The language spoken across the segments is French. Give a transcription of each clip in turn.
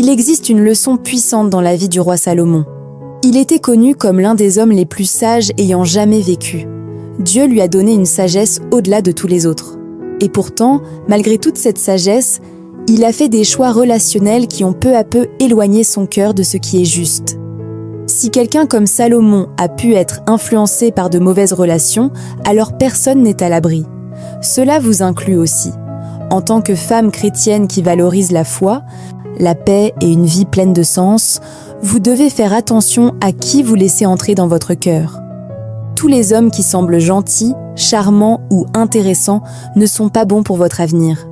Il existe une leçon puissante dans la vie du roi Salomon. Il était connu comme l'un des hommes les plus sages ayant jamais vécu. Dieu lui a donné une sagesse au-delà de tous les autres. Et pourtant, malgré toute cette sagesse, il a fait des choix relationnels qui ont peu à peu éloigné son cœur de ce qui est juste. Si quelqu'un comme Salomon a pu être influencé par de mauvaises relations, alors personne n'est à l'abri. Cela vous inclut aussi. En tant que femme chrétienne qui valorise la foi, la paix et une vie pleine de sens, vous devez faire attention à qui vous laissez entrer dans votre cœur. Tous les hommes qui semblent gentils, charmants ou intéressants ne sont pas bons pour votre avenir.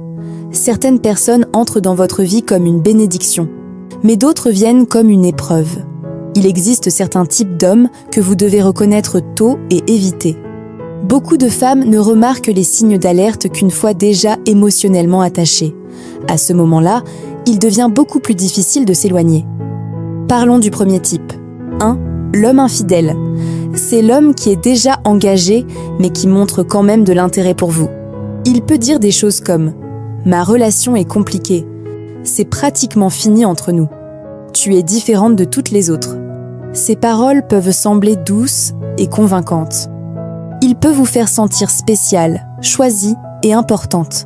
Certaines personnes entrent dans votre vie comme une bénédiction, mais d'autres viennent comme une épreuve. Il existe certains types d'hommes que vous devez reconnaître tôt et éviter. Beaucoup de femmes ne remarquent les signes d'alerte qu'une fois déjà émotionnellement attachées. À ce moment-là, il devient beaucoup plus difficile de s'éloigner. Parlons du premier type. 1. L'homme infidèle. C'est l'homme qui est déjà engagé, mais qui montre quand même de l'intérêt pour vous. Il peut dire des choses comme « Ma relation est compliquée. C'est pratiquement fini entre nous. Tu es différente de toutes les autres. » Ces paroles peuvent sembler douces et convaincantes. Il peut vous faire sentir spéciale, choisie et importante.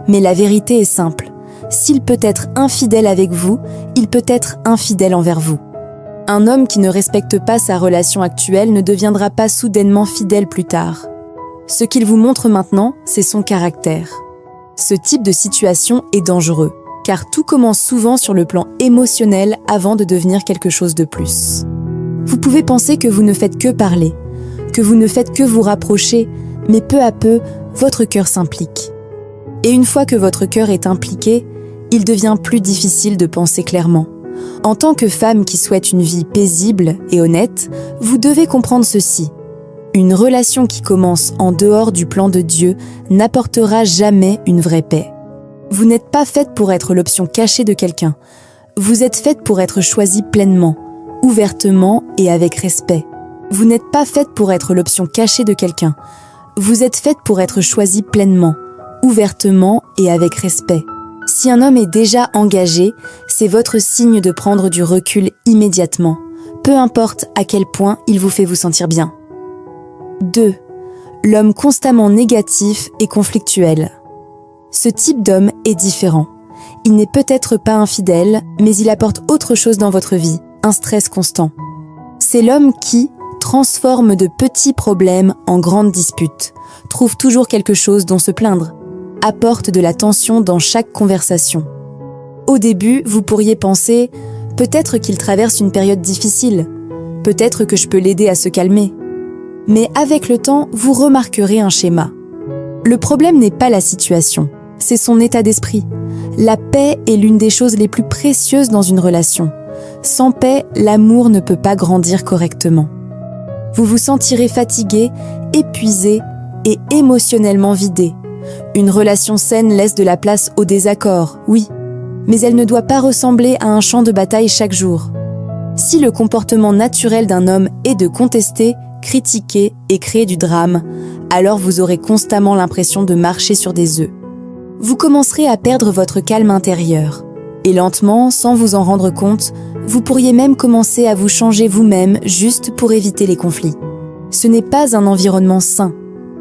Mais la vérité est simple. S'il peut être infidèle avec vous, il peut être infidèle envers vous. Un homme qui ne respecte pas sa relation actuelle ne deviendra pas soudainement fidèle plus tard. Ce qu'il vous montre maintenant, c'est son caractère. Ce type de situation est dangereux, car tout commence souvent sur le plan émotionnel avant de devenir quelque chose de plus. Vous pouvez penser que vous ne faites que parler, que vous ne faites que vous rapprocher, mais peu à peu, votre cœur s'implique. Et une fois que votre cœur est impliqué, il devient plus difficile de penser clairement. En tant que femme qui souhaite une vie paisible et honnête, vous devez comprendre ceci. Une relation qui commence en dehors du plan de Dieu n'apportera jamais une vraie paix. Vous n'êtes pas faite pour être l'option cachée de quelqu'un. Vous êtes faite pour être choisie pleinement, ouvertement et avec respect. Vous n'êtes pas faite pour être l'option cachée de quelqu'un. Vous êtes faite pour être choisie pleinement, ouvertement et avec respect. Si un homme est déjà engagé, c'est votre signe de prendre du recul immédiatement, peu importe à quel point il vous fait vous sentir bien. 2. L'homme constamment négatif et conflictuel. Ce type d'homme est différent. Il n'est peut-être pas infidèle, mais il apporte autre chose dans votre vie, un stress constant. C'est l'homme qui transforme de petits problèmes en grandes disputes, trouve toujours quelque chose dont se plaindre, apporte de la tension dans chaque conversation. Au début, vous pourriez penser « peut-être qu'il traverse une période difficile, peut-être que je peux l'aider à se calmer ». Mais avec le temps, vous remarquerez un schéma. Le problème n'est pas la situation, c'est son état d'esprit. La paix est l'une des choses les plus précieuses dans une relation. Sans paix, l'amour ne peut pas grandir correctement. Vous vous sentirez fatigué, épuisé et émotionnellement vidé. Une relation saine laisse de la place au désaccord, oui, mais elle ne doit pas ressembler à un champ de bataille chaque jour. Si le comportement naturel d'un homme est de contester, critiquer et créer du drame, alors vous aurez constamment l'impression de marcher sur des œufs. Vous commencerez à perdre votre calme intérieur. Et lentement, sans vous en rendre compte, vous pourriez même commencer à vous changer vous-même juste pour éviter les conflits. Ce n'est pas un environnement sain.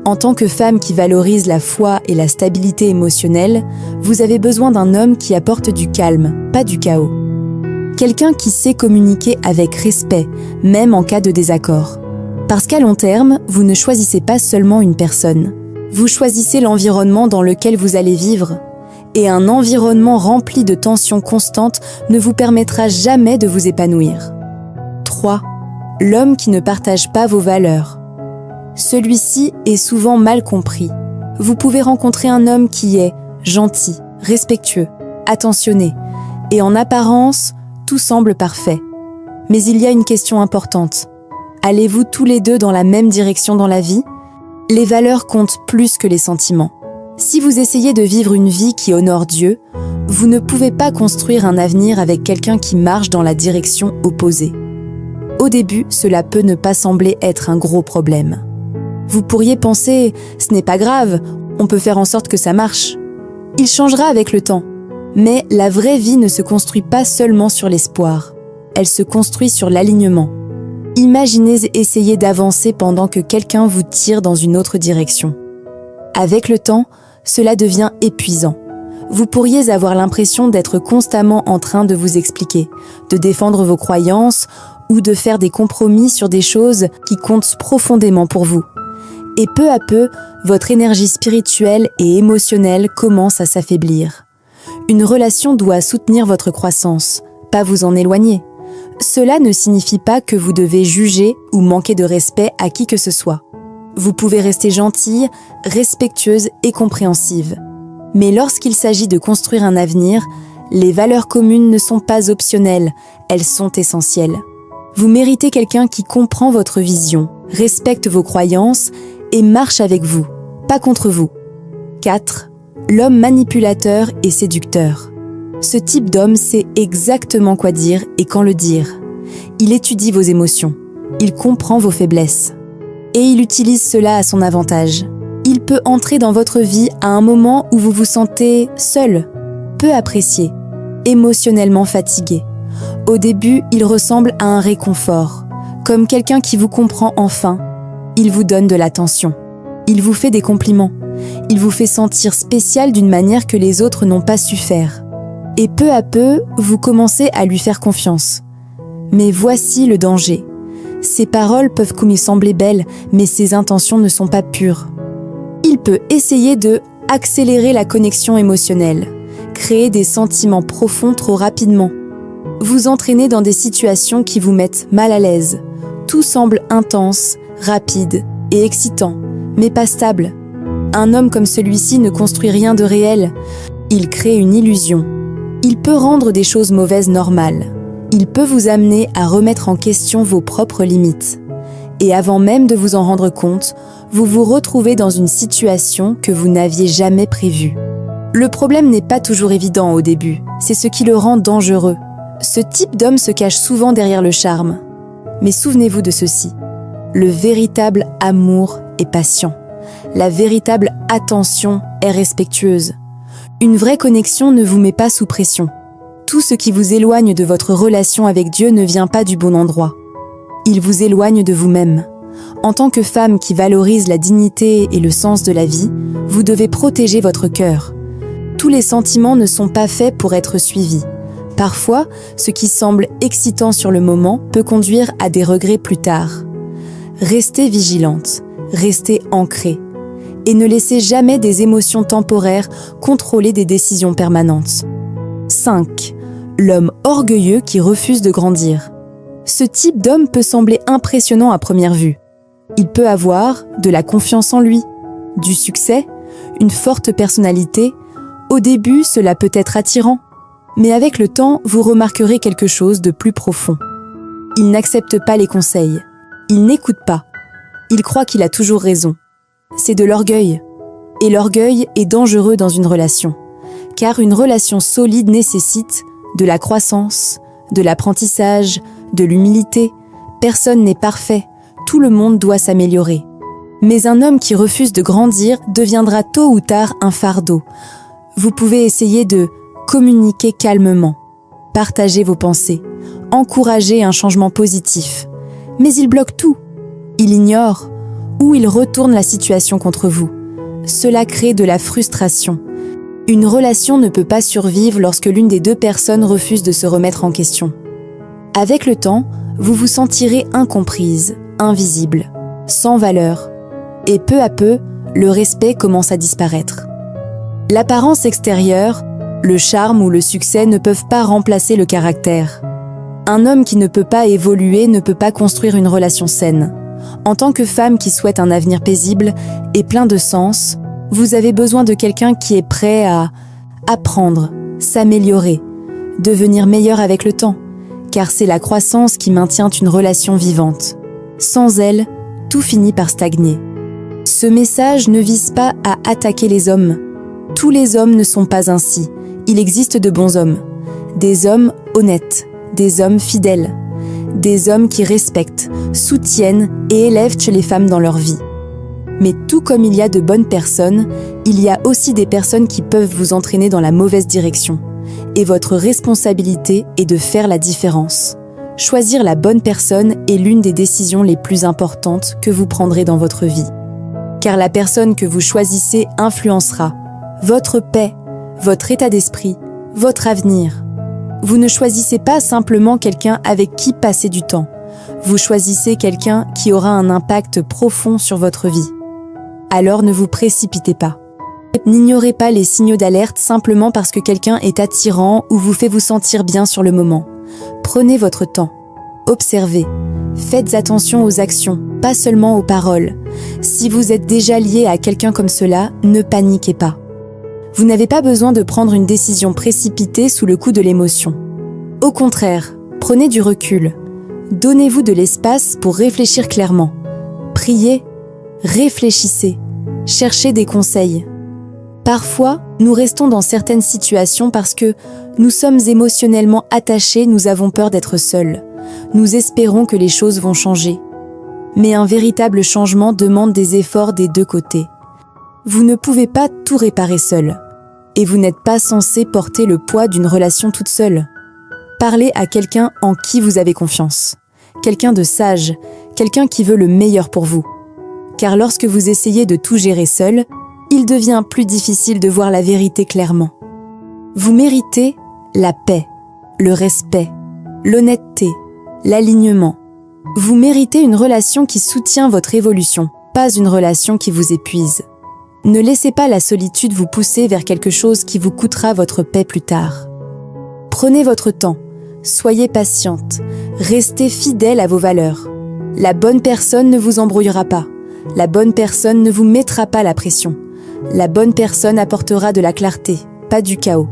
En tant que femme qui valorise la foi et la stabilité émotionnelle, vous avez besoin d'un homme qui apporte du calme, pas du chaos. Quelqu'un qui sait communiquer avec respect, même en cas de désaccord. Parce qu'à long terme, vous ne choisissez pas seulement une personne. Vous choisissez l'environnement dans lequel vous allez vivre. Et un environnement rempli de tensions constantes ne vous permettra jamais de vous épanouir. 3. L'homme qui ne partage pas vos valeurs. Celui-ci est souvent mal compris. Vous pouvez rencontrer un homme qui est gentil, respectueux, attentionné, et en apparence, tout semble parfait. Mais il y a une question importante. Allez-vous tous les deux dans la même direction dans la vie ? Les valeurs comptent plus que les sentiments. Si vous essayez de vivre une vie qui honore Dieu, vous ne pouvez pas construire un avenir avec quelqu'un qui marche dans la direction opposée. Au début, cela peut ne pas sembler être un gros problème. Vous pourriez penser « ce n'est pas grave, on peut faire en sorte que ça marche ». Il changera avec le temps. Mais la vraie vie ne se construit pas seulement sur l'espoir, elle se construit sur l'alignement. Imaginez essayer d'avancer pendant que quelqu'un vous tire dans une autre direction. Avec le temps, cela devient épuisant. Vous pourriez avoir l'impression d'être constamment en train de vous expliquer, de défendre vos croyances ou de faire des compromis sur des choses qui comptent profondément pour vous. Et peu à peu, votre énergie spirituelle et émotionnelle commence à s'affaiblir. Une relation doit soutenir votre croissance, pas vous en éloigner. Cela ne signifie pas que vous devez juger ou manquer de respect à qui que ce soit. Vous pouvez rester gentille, respectueuse et compréhensive. Mais lorsqu'il s'agit de construire un avenir, les valeurs communes ne sont pas optionnelles, elles sont essentielles. Vous méritez quelqu'un qui comprend votre vision, respecte vos croyances et marche avec vous, pas contre vous. 4. L'homme manipulateur et séducteur. Ce type d'homme sait exactement quoi dire et quand le dire. Il étudie vos émotions, il comprend vos faiblesses. Et il utilise cela à son avantage. Il peut entrer dans votre vie à un moment où vous vous sentez seul, peu apprécié, émotionnellement fatigué. Au début, il ressemble à un réconfort, comme quelqu'un qui vous comprend enfin. Il vous donne de l'attention. Il vous fait des compliments. Il vous fait sentir spécial d'une manière que les autres n'ont pas su faire. Et peu à peu, vous commencez à lui faire confiance. Mais voici le danger. Ses paroles peuvent lui sembler belles, mais ses intentions ne sont pas pures. Il peut essayer de accélérer la connexion émotionnelle, créer des sentiments profonds trop rapidement, vous entraîner dans des situations qui vous mettent mal à l'aise. Tout semble intense, rapide et excitant, mais pas stable. Un homme comme celui-ci ne construit rien de réel. Il crée une illusion. Il peut rendre des choses mauvaises normales. Il peut vous amener à remettre en question vos propres limites. Et avant même de vous en rendre compte, vous vous retrouvez dans une situation que vous n'aviez jamais prévue. Le problème n'est pas toujours évident au début, c'est ce qui le rend dangereux. Ce type d'homme se cache souvent derrière le charme. Mais souvenez-vous de ceci, le véritable amour est patient. La véritable attention est respectueuse. Une vraie connexion ne vous met pas sous pression. Tout ce qui vous éloigne de votre relation avec Dieu ne vient pas du bon endroit. Il vous éloigne de vous-même. En tant que femme qui valorise la dignité et le sens de la vie, vous devez protéger votre cœur. Tous les sentiments ne sont pas faits pour être suivis. Parfois, ce qui semble excitant sur le moment peut conduire à des regrets plus tard. Restez vigilante, restez ancrée. Et ne laissez jamais des émotions temporaires contrôler des décisions permanentes. 5. L'homme orgueilleux qui refuse de grandir. Ce type d'homme peut sembler impressionnant à première vue. Il peut avoir de la confiance en lui, du succès, une forte personnalité. Au début, cela peut être attirant. Mais avec le temps, vous remarquerez quelque chose de plus profond. Il n'accepte pas les conseils. Il n'écoute pas. Il croit qu'il a toujours raison. C'est de l'orgueil. Et l'orgueil est dangereux dans une relation. Car une relation solide nécessite de la croissance, de l'apprentissage, de l'humilité. Personne n'est parfait. Tout le monde doit s'améliorer. Mais un homme qui refuse de grandir deviendra tôt ou tard un fardeau. Vous pouvez essayer de communiquer calmement, partager vos pensées, encourager un changement positif. Mais il bloque tout. Il ignore ou il retourne la situation contre vous. Cela crée de la frustration. Une relation ne peut pas survivre lorsque l'une des deux personnes refuse de se remettre en question. Avec le temps, vous vous sentirez incomprise, invisible, sans valeur. Et peu à peu, le respect commence à disparaître. L'apparence extérieure, le charme ou le succès ne peuvent pas remplacer le caractère. Un homme qui ne peut pas évoluer ne peut pas construire une relation saine. En tant que femme qui souhaite un avenir paisible et plein de sens, vous avez besoin de quelqu'un qui est prêt à apprendre, s'améliorer, devenir meilleur avec le temps, car c'est la croissance qui maintient une relation vivante. Sans elle, tout finit par stagner. Ce message ne vise pas à attaquer les hommes. Tous les hommes ne sont pas ainsi. Il existe de bons hommes, des hommes honnêtes, des hommes fidèles, des hommes qui respectent, soutiennent et élèvent les femmes dans leur vie. Mais tout comme il y a de bonnes personnes, il y a aussi des personnes qui peuvent vous entraîner dans la mauvaise direction. et votre responsabilité est de faire la différence. Choisir la bonne personne est l'une des décisions les plus importantes que vous prendrez dans votre vie. Car la personne que vous choisissez influencera votre paix, votre état d'esprit, votre avenir. Vous ne choisissez pas simplement quelqu'un avec qui passer du temps. Vous choisissez quelqu'un qui aura un impact profond sur votre vie. Alors ne vous précipitez pas. N'ignorez pas les signaux d'alerte simplement parce que quelqu'un est attirant ou vous fait vous sentir bien sur le moment. Prenez votre temps. Observez. Faites attention aux actions, pas seulement aux paroles. Si vous êtes déjà lié à quelqu'un comme cela, ne paniquez pas. Vous n'avez pas besoin de prendre une décision précipitée sous le coup de l'émotion. Au contraire, prenez du recul. Donnez-vous de l'espace pour réfléchir clairement. Priez, réfléchissez, cherchez des conseils. Parfois, nous restons dans certaines situations parce que nous sommes émotionnellement attachés, nous avons peur d'être seuls. Nous espérons que les choses vont changer. Mais un véritable changement demande des efforts des deux côtés. Vous ne pouvez pas tout réparer seul. Et vous n'êtes pas censé porter le poids d'une relation toute seule. Parlez à quelqu'un en qui vous avez confiance. Quelqu'un de sage, quelqu'un qui veut le meilleur pour vous. Car lorsque vous essayez de tout gérer seul, il devient plus difficile de voir la vérité clairement. Vous méritez la paix, le respect, l'honnêteté, l'alignement. Vous méritez une relation qui soutient votre évolution, pas une relation qui vous épuise. Ne laissez pas la solitude vous pousser vers quelque chose qui vous coûtera votre paix plus tard. Prenez votre temps, soyez patiente, restez fidèle à vos valeurs. La bonne personne ne vous embrouillera pas, la bonne personne ne vous mettra pas la pression. La bonne personne apportera de la clarté, pas du chaos.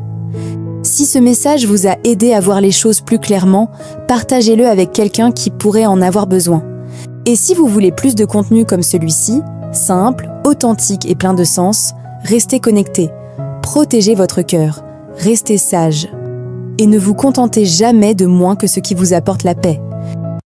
Si ce message vous a aidé à voir les choses plus clairement, partagez-le avec quelqu'un qui pourrait en avoir besoin. Et si vous voulez plus de contenu comme celui-ci, simple, authentique et plein de sens, restez connecté, protégez votre cœur, restez sage. Et ne vous contentez jamais de moins que ce qui vous apporte la paix.